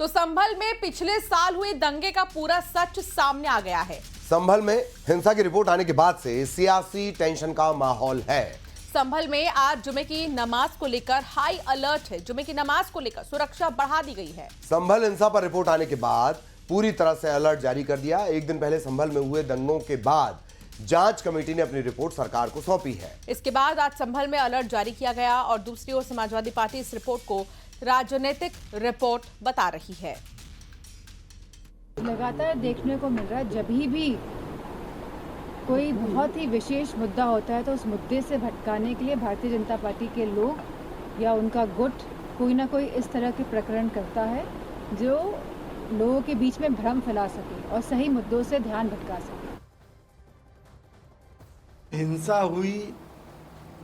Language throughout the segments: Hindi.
तो संभल में पिछले साल हुए दंगे का पूरा सच सामने आ गया है। संभल में हिंसा की रिपोर्ट आने के बाद से सियासी टेंशन का माहौल है। संभल में आज जुमे की नमाज को लेकर हाई अलर्ट है। जुमे की नमाज को लेकर सुरक्षा बढ़ा दी गई है। संभल हिंसा पर रिपोर्ट आने के बाद पूरी तरह से अलर्ट जारी कर दिया। एक दिन पहले संभल में हुए दंगों के बाद जांच कमेटी ने अपनी रिपोर्ट सरकार को सौंपी है। इसके बाद आज संभल में अलर्ट जारी किया गया और दूसरी ओर समाजवादी पार्टी इस रिपोर्ट को राजनीतिक रिपोर्ट बता रही है। लगातार देखने को मिल रहा है जब भी कोई बहुत ही विशेष मुद्दा होता है तो उस मुद्दे से भटकाने के लिए भारतीय जनता पार्टी के लोग या उनका गुट कोई ना कोई इस तरह के प्रकरण करता है जो लोगों के बीच में भ्रम फैला सके और सही मुद्दों से ध्यान भटका सके। हिंसा हुई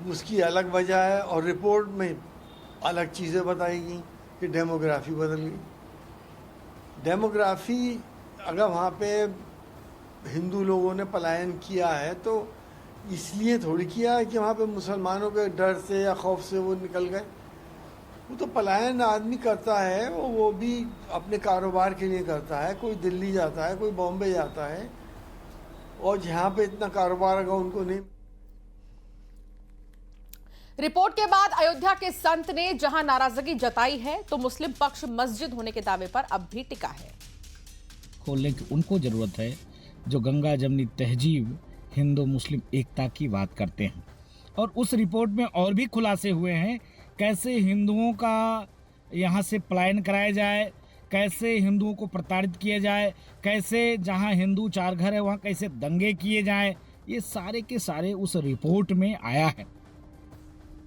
उसकी अलग वजह है और रिपोर्ट में अलग चीज़ें बताई गई कि डेमोग्राफी बदल गई। डेमोग्राफी अगर वहाँ पे हिंदू लोगों ने पलायन किया है तो इसलिए थोड़ी किया है कि वहाँ पे मुसलमानों के डर से या खौफ से वो निकल गए। वो तो पलायन आदमी करता है, वो भी अपने कारोबार के लिए करता है। कोई दिल्ली जाता है, कोई बॉम्बे जाता है और जहाँ पे इतना कारोबार होगा उनको नहीं। रिपोर्ट के बाद अयोध्या के संत ने जहां नाराजगी जताई है तो मुस्लिम पक्ष मस्जिद होने के दावे पर अब भी टिका है। खोलने की उनको जरूरत है जो गंगा जमनी तहजीब हिंदू मुस्लिम एकता की बात करते हैं। और उस रिपोर्ट में और भी खुलासे हुए हैं कैसे हिंदुओं का यहाँ से पलायन कराया जाए, कैसे हिंदुओं को प्रताड़ित किया जाए, कैसे जहाँ हिंदू चार घर है वहाँ कैसे दंगे किए जाएं। ये सारे के सारे उस रिपोर्ट में आया है।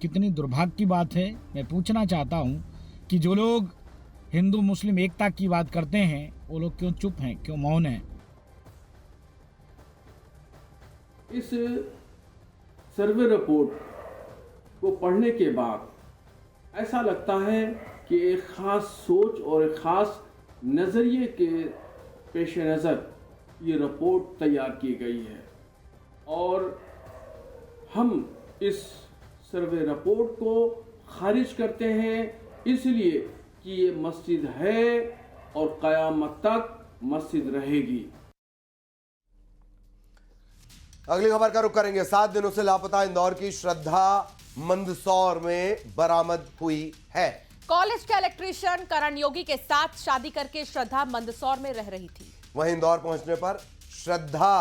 कितनी दुर्भाग्य की बात है। मैं पूछना चाहता हूँ कि जो लोग हिंदू मुस्लिम एकता की बात करते हैं वो लोग क्यों चुप हैं, क्यों मौन हैं? इस सर्वे रिपोर्ट को पढ़ने के बाद ऐसा लगता है कि एक ख़ास सोच और एक ख़ास नज़रिए के पेश नज़र ये रिपोर्ट तैयार की गई है और हम इस सर्वे रिपोर्ट को खारिज करते हैं इसलिए कि ये मस्जिद है और क़यामत तक मस्जिद रहेगी। अगली खबर का रुख करेंगे। 7 दिनों से लापता इंदौर की श्रद्धा मंदसौर में बरामद हुई है। कॉलेज के इलेक्ट्रीशियन करण योगी के साथ शादी करके श्रद्धा मंदसौर में रह रही थी। वहीं इंदौर पहुंचने पर श्रद्धा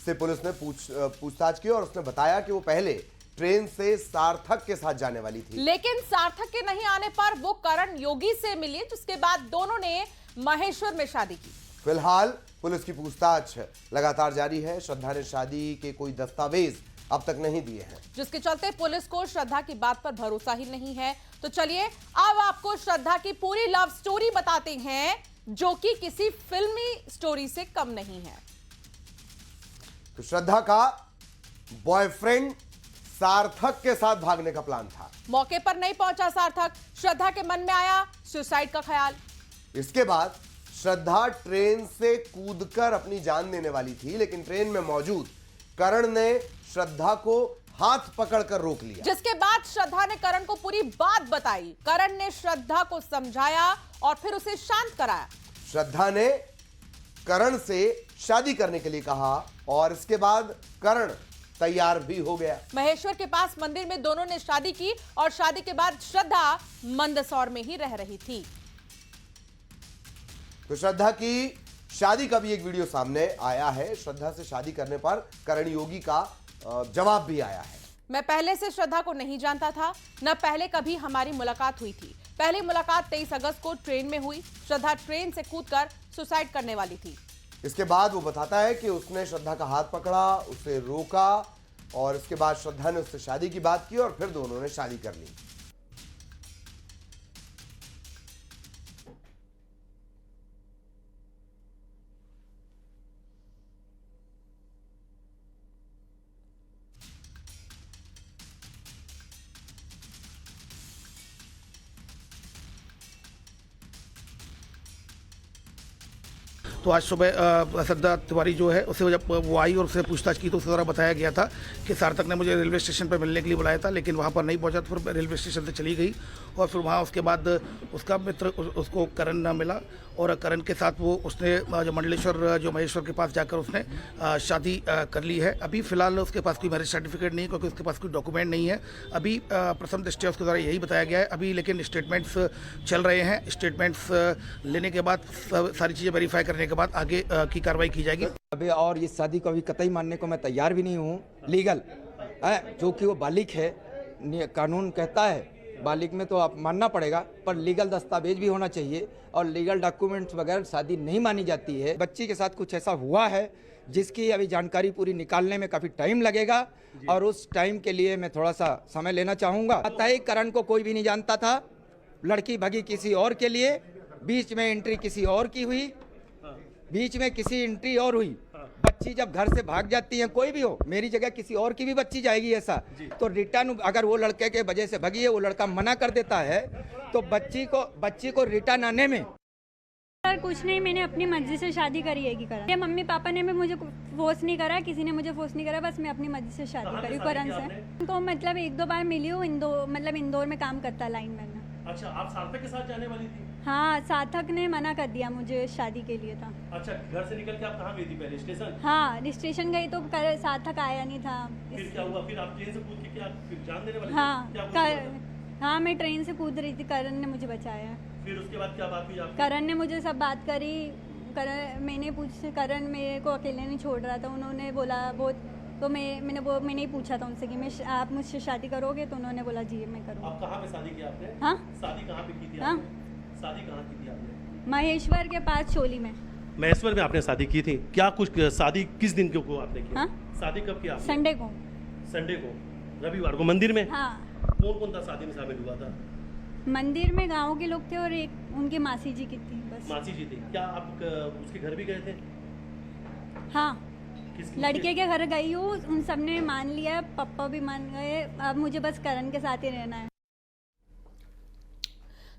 से पुलिस ने पूछताछ की और उसने बताया कि वो पहले ट्रेन से सार्थक के साथ जाने वाली थी, लेकिन सार्थक के नहीं आने पर वो करण योगी से मिली जिसके बाद दोनों ने महेश्वर में शादी की। फिलहाल पुलिस की पूछताछ लगातार जारी है। श्रद्धा ने शादी के कोई दस्तावेज अब तक नहीं दिए हैं, जिसके चलते पुलिस को श्रद्धा की बात पर भरोसा ही नहीं है। तो चलिए अब आपको श्रद्धा की पूरी लव स्टोरी बताते हैं जो कि किसी फिल्मी स्टोरी से कम नहीं है। तो श्रद्धा का बॉयफ्रेंड सार्थक के साथ भागने का प्लान था। मौके पर नहीं पहुंचा सार्थक। श्रद्धा के मन में आया सुसाइड का ख्याल। इसके बाद श्रद्धा ट्रेन से कूदकर अपनी जान देने वाली थी, लेकिन ट्रेन में मौजूद करण ने श्रद्धा को हाथ पकड़कर रोक लिया। जिसके बाद श्रद्धा ने करण को पूरी बात बताई। करण ने श्रद्धा को समझाया और फिर उसे शांत कराया। श्रद्धा ने करण से शादी करने के लिए कहा और इसके बाद करण तैयार भी हो गया। महेश्वर के पास मंदिर में दोनों ने शादी की और शादी के बाद श्रद्धा मंदसौर में ही रह रही थी। तो श्रद्धा की शादी का भी एक वीडियो सामने आया है। श्रद्धा से शादी करने पर करण योगी का जवाब भी आया है। मैं पहले से श्रद्धा को नहीं जानता था, न पहले कभी हमारी मुलाकात हुई थी। पहली मुलाकात 23 अगस्त को ट्रेन में हुई। श्रद्धा ट्रेन से कूदकर सुसाइड करने वाली थी। इसके बाद वो बताता है कि उसने श्रद्धा का हाथ पकड़ा, उसे रोका और इसके बाद श्रद्धा ने उससे शादी की बात की और फिर दोनों ने शादी कर ली। तो आज सुबह श्रद्धा तिवारी जो है उसे जब वो आई और उससे पूछताछ की तो उसके द्वारा बताया गया था कि सार्थक ने मुझे रेलवे स्टेशन पर मिलने के लिए बुलाया था, लेकिन वहाँ पर नहीं पहुँचा तो फिर रेलवे स्टेशन से चली गई और फिर वहाँ उसके बाद उसका मित्र उसको करण न मिला और करण के साथ वो उसने जो मंडलेश्वर जो महेश्वर के पास जाकर उसने शादी कर ली है। अभी फ़िलहाल उसके पास कोई मैरिज सर्टिफिकेट नहीं है क्योंकि उसके पास कोई डॉक्यूमेंट नहीं है। अभी प्रथम दृष्टया उसके द्वारा यही बताया गया है अभी, लेकिन स्टेटमेंट्स चल रहे हैं। स्टेटमेंट्स लेने के बाद सारी चीज़ें वेरीफाई करने के बाद आगे की कार्रवाई की जाएगी। अभी और इस शादी को अभी कतई मानने को मैं तैयार भी नहीं हूँ। लीगल है जो कि वो बालिग है, कानून कहता है बालिग में तो आप मानना पड़ेगा, पर लीगल दस्तावेज भी होना चाहिए और लीगल डॉक्यूमेंट्स वगैरह शादी नहीं मानी जाती है। बच्ची के साथ कुछ ऐसा हुआ है जिसकी अभी जानकारी पूरी निकालने में काफ़ी टाइम लगेगा और उस टाइम के लिए मैं थोड़ा सा समय लेना चाहूँगा। तय करण को कोई भी नहीं जानता था, लड़की भगी किसी और के लिए, बीच में एंट्री किसी और की हुई, बीच में किसी एंट्री और हुई। बच्ची जब घर से भाग जाती है, कोई भी हो, मेरी जगह किसी और की भी बच्ची जाएगी ऐसा, तो रिटर्न अगर वो लड़के के वजह से भगी है, वो लड़का मना कर देता है तो बच्ची को रिटर्न आने में सर कुछ नहीं, मैंने अपनी मर्जी से शादी करी है कि करा। मेरे मम्मी पापा ने भी मुझे फोर्स नहीं करा, किसी ने मुझे फोर्स नहीं करा, बस मैं अपनी मर्जी से शादी करी करण से। तो मतलब 1-2 बार मिली हूँ, इंदौर में काम करता लाइनमैन में। अच्छा, आप सार्थक के साथ जाने वाली थी? हाँ, सार्थक ने मना कर दिया मुझे शादी के लिए था। अच्छा, घर से निकल के आप कहाँ गई थी पहले? स्टेशन? हाँ, स्टेशन गई तो सार्थक आया नहीं था। फिर क्या हुआ? फिर आप ट्रेन से कूद के क्या जान देने वाली? हाँ, मैं ट्रेन से कूद रही थी, करण ने मुझे बचाया। फिर उसके बाद क्या बात हुई आपकी? करण ने मुझे सब बात करी। करण मेरे को अकेले नहीं छोड़ रहा था, उन्होंने बोला बहुत, तो मैंने ही पूछा था उनसे कि आप मुझसे शादी करोगे, तो उन्होंने बोला जी मैं करूँगा। आप कहाँ पे शादी की आपने? हाँ, शादी कहाँ पे की थी? हाँ, शादी कहाँ की थी आपने? महेश्वर के पास चोली में। महेश्वर में आपने शादी की थी? क्या कुछ शादी किस दिन को आपने की? हाँ, शादी कब की आपने? संडे को। संडे को, रविवार को मंदिर में? हाँ। कौन कौन था शादी में शामिल हुआ था? मंदिर में गाँव के लोग थे और एक उनकी मासी जी की थी बस। मासी जी थी? क्या आप उसके घर भी गए थे? हाँ, लड़के के घर गई हूँ, उन सब ने मान लिया, पापा भी मान गए, अब मुझे बस करण के साथ ही रहना है।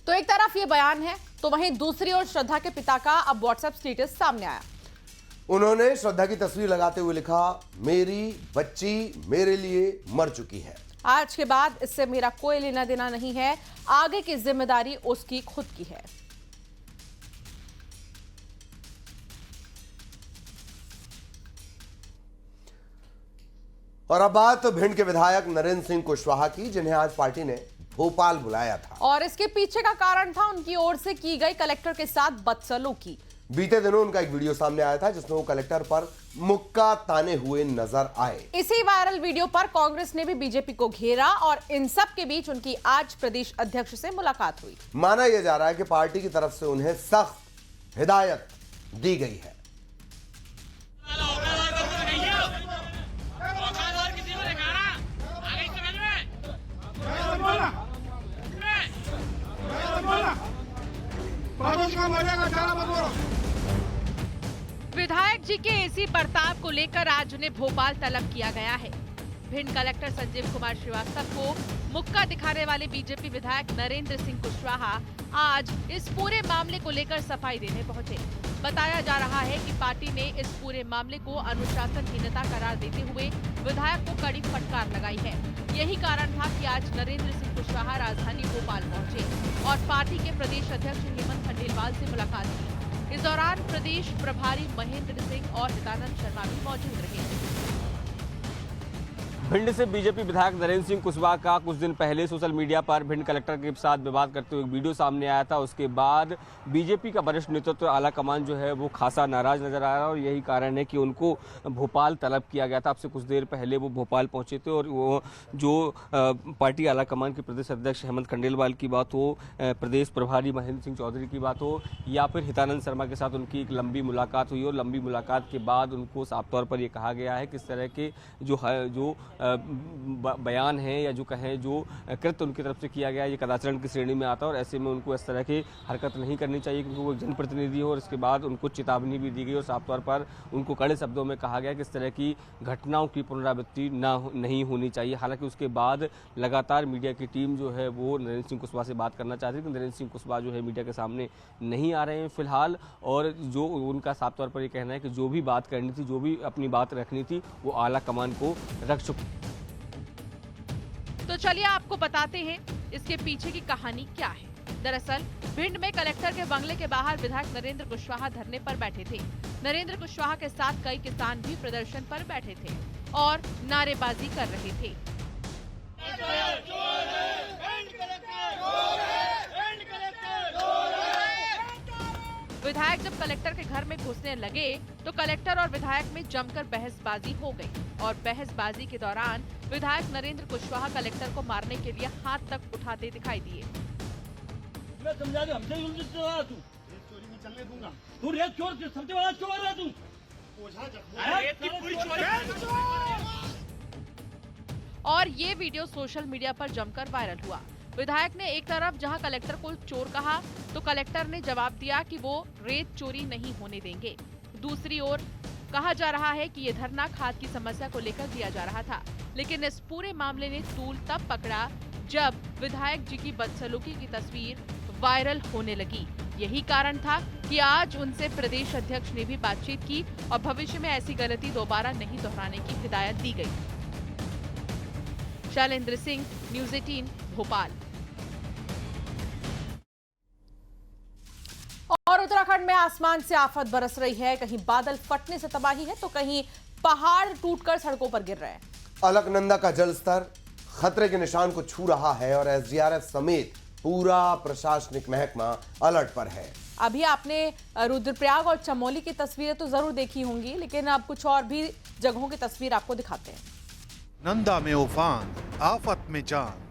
तो एक तरफ ये बयान है तो वहीं दूसरी ओर श्रद्धा के पिता का अब व्हाट्सएप स्टेटस सामने आया। उन्होंने श्रद्धा की तस्वीर लगाते हुए लिखा, मेरी बच्ची मेरे लिए मर चुकी है। आज के बाद इससे मेरा कोई लेना देना नहीं है, आगे की जिम्मेदारी उसकी खुद की है। और अब बात भिंड के विधायक नरेंद्र सिंह कुशवाहा की, जिन्हें आज पार्टी ने भोपाल बुलाया था और इसके पीछे का कारण था उनकी ओर से की गई कलेक्टर के साथ बदसलूकी। बीते दिनों उनका एक वीडियो सामने आया था जिसमें वो कलेक्टर पर मुक्का ताने हुए नजर आए। इसी वायरल वीडियो पर कांग्रेस ने भी बीजेपी को घेरा और इन सब के बीच उनकी आज प्रदेश अध्यक्ष से मुलाकात हुई। माना यह जा रहा है कि पार्टी की तरफ से उन्हें सख्त हिदायत दी गई है। विधायक जी के ऐसी बर्ताव को लेकर आज उन्हें भोपाल तलब किया गया है। भिंड कलेक्टर संजीव कुमार श्रीवास्तव को मुक्का दिखाने वाले बीजेपी विधायक नरेंद्र सिंह कुशवाहा आज इस पूरे मामले को लेकर सफाई देने पहुंचे। बताया जा रहा है कि पार्टी ने इस पूरे मामले को अनुशासनहीनता करार देते हुए विधायक को कड़ी फटकार लगाई है। यही कारण था कि आज नरेंद्र सिंह कुशवाहा राजधानी भोपाल पहुंचे और पार्टी के प्रदेश अध्यक्ष हेमंत खंडेलवाल से मुलाकात की। इस दौरान प्रदेश प्रभारी महेंद्र सिंह और हितानंद शर्मा भी मौजूद रहे। भिंड से बीजेपी विधायक नरेंद्र सिंह कुशवाहा का कुछ दिन पहले सोशल मीडिया पर भिंड कलेक्टर के साथ विवाद करते हुए वीडियो सामने आया था। उसके बाद बीजेपी का वरिष्ठ नेतृत्व आला कमान जो है वो खासा नाराज नजर आ रहा है और यही कारण है कि उनको भोपाल तलब किया गया था। अब से कुछ देर पहले वो भोपाल पहुंचे थे और वो जो पार्टी आला कमान के प्रदेश अध्यक्ष हेमंत खंडेलवाल की बात हो, प्रदेश प्रभारी महेंद्र सिंह चौधरी की बात हो या फिर हितानंद शर्मा के साथ उनकी एक लंबी मुलाकात हुई और लंबी मुलाकात के बाद उनको साफ तौर पर यह कहा गया है कि इस तरह के जो बयान हैं या जो कहें जो कृत्य उनकी तरफ से किया गया ये कदाचरण की श्रेणी में आता है और ऐसे में उनको इस तरह की हरकत नहीं करनी चाहिए क्योंकि वो जनप्रतिनिधि हो और इसके बाद उनको चेतावनी भी दी गई और साफ तौर पर उनको कड़े शब्दों में कहा गया कि इस तरह की घटनाओं की पुनरावृत्ति नहीं होनी चाहिए। हालांकि उसके बाद लगातार मीडिया की टीम जो है वो नरेंद्र सिंह कुशवाहा से बात करना चाहती थी, नरेंद्र सिंह कुशवाहा जो है मीडिया के सामने नहीं आ रहे हैं फिलहाल और जो उनका साफ तौर पर ये कहना है कि जो भी बात करनी थी, जो भी अपनी बात रखनी थी वो आला कमान को रख चुकी। तो चलिए आपको बताते हैं इसके पीछे की कहानी क्या है। दरअसल भिंड में कलेक्टर के बंगले के बाहर विधायक नरेंद्र कुशवाहा धरने पर बैठे थे। नरेंद्र कुशवाहा के साथ कई किसान भी प्रदर्शन पर बैठे थे और नारेबाजी कर रहे थे। विधायक जब कलेक्टर के घर में घुसने लगे तो कलेक्टर और विधायक में जमकर बहसबाजी हो गई और बहसबाजी के दौरान विधायक नरेंद्र कुशवाहा कलेक्टर को मारने के लिए हाथ तक उठाते दिखाई दिए। मैं समझा दूं, हमसे उल्टी चला तू चोरी नहीं चलने दूंगा। तू रेत चोर सबसे बड़ा चोर है तू। और ये वीडियो सोशल मीडिया पर जमकर वायरल हुआ। विधायक ने एक तरफ जहां कलेक्टर को चोर कहा तो कलेक्टर ने जवाब दिया कि वो रेत चोरी नहीं होने देंगे। दूसरी ओर कहा जा रहा है कि ये धरना खाद की समस्या को लेकर दिया जा रहा था, लेकिन इस पूरे मामले ने तूल तब पकड़ा जब विधायक जी की बदसलूकी की तस्वीर वायरल होने लगी। यही कारण था कि आज उनसे प्रदेश अध्यक्ष ने भी बातचीत की और भविष्य में ऐसी गलती दोबारा नहीं दोहराने की हिदायत दी गई। शैलेंद्र सिंह, न्यूज़ 18 भोपाल। और उत्तराखंड में आसमान से आफत बरस रही है। कहीं बादल फटने से तबाही है तो कहीं पहाड़ टूटकर सड़कों पर गिर रहे हैं। अलकनंदा का जलस्तर खतरे के निशान को छू रहा है और एसडीआरएफ समेत पूरा प्रशासनिक महकमा अलर्ट पर है। अभी आपने रुद्रप्रयाग और चमोली की तस्वीरें तो जरूर देखी होंगी, लेकिन अब कुछ और भी जगहों की तस्वीर आपको दिखाते हैं। नंदा में उफान, आफत में जान।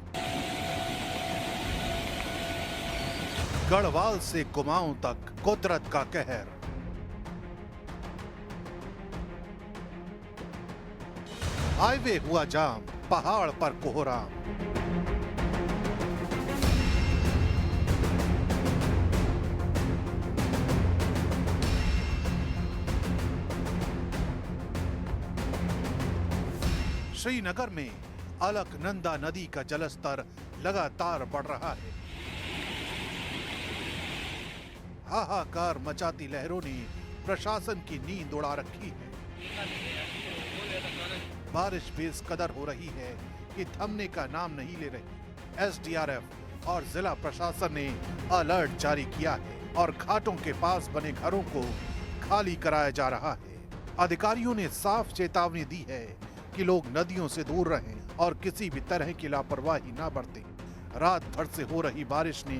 गढ़वाल से कुमाऊं तक कुदरत का कहर। हाईवे हुआ जाम, पहाड़ पर कोहराम। श्रीनगर में अलकनंदा नदी का जलस्तर लगातार बढ़ रहा है। हाहाकार मचाती लहरों ने प्रशासन की नींद उड़ा रखी है। बारिश बेकदर हो रही है कि थमने का नाम नहीं ले रही। एसडीआरएफ और जिला प्रशासन ने अलर्ट जारी किया है और घाटों के पास बने घरों को खाली कराया जा रहा है। अधिकारियों ने साफ चेतावनी दी है कि लोग नदियों से दूर रहें और किसी भी तरह की लापरवाही न बरतें। रात भर से हो रही बारिश ने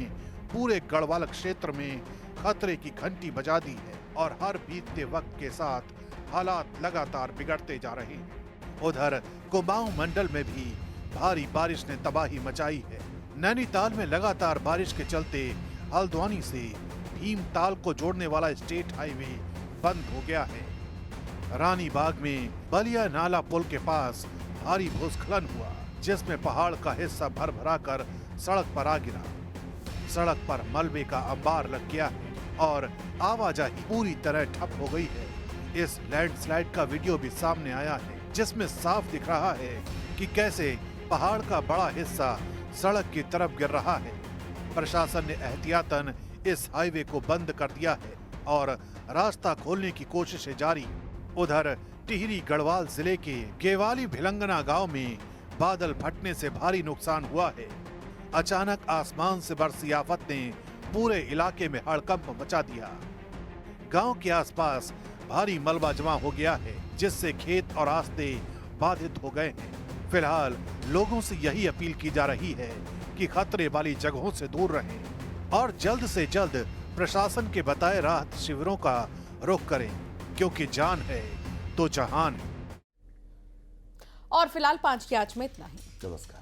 पूरे गढ़वाल क्षेत्र में खतरे की घंटी बजा दी है और हर बीतते वक्त के साथ हालात लगातार बिगड़ते जा रहे हैं। उधर कुमाऊं मंडल में भी भारी बारिश ने तबाही मचाई है। नैनीताल में लगातार बारिश के चलते हल्द्वानी से भीमताल को जोड़ने वाला स्टेट हाईवे बंद हो गया है। रानी बाग में बलिया नाला पुल के पास भारी भूस्खलन हुआ, जिसमें पहाड़ का हिस्सा भर भरा कर सड़क पर आ गिरा। सड़क पर मलबे का अंबार लग गया है और आवाजाही पूरी तरह ठप हो गई है। इस लैंडस्लाइड का वीडियो भी सामने आया है, जिसमें साफ दिख रहा है कि कैसे पहाड़ का बड़ा हिस्सा सड़क की तरफ गिर रहा है। प्रशासन ने एहतियातन इस हाईवे को बंद कर दिया है और रास्ता खोलने की कोशिशें जारी। उधर टिहरी गढ़वाल जिले के गेवाली भिलंगना गांव में बादल फटने से भारी नुकसान हुआ है। अचानक आसमान से बरसी आफत ने पूरे इलाके में हड़कंप मचा दिया। गांव के आसपास भारी मलबा जमा हो गया है, जिससे खेत और रास्ते बाधित हो गए हैं। फिलहाल लोगों से यही अपील की जा रही है कि खतरे वाली जगहों से दूर रहें और जल्द से जल्द प्रशासन के बताए राहत शिविरों का रुख करें, क्योंकि जान है तो जहान है। और फिलहाल 5 की आज में इतना ही। नमस्कार।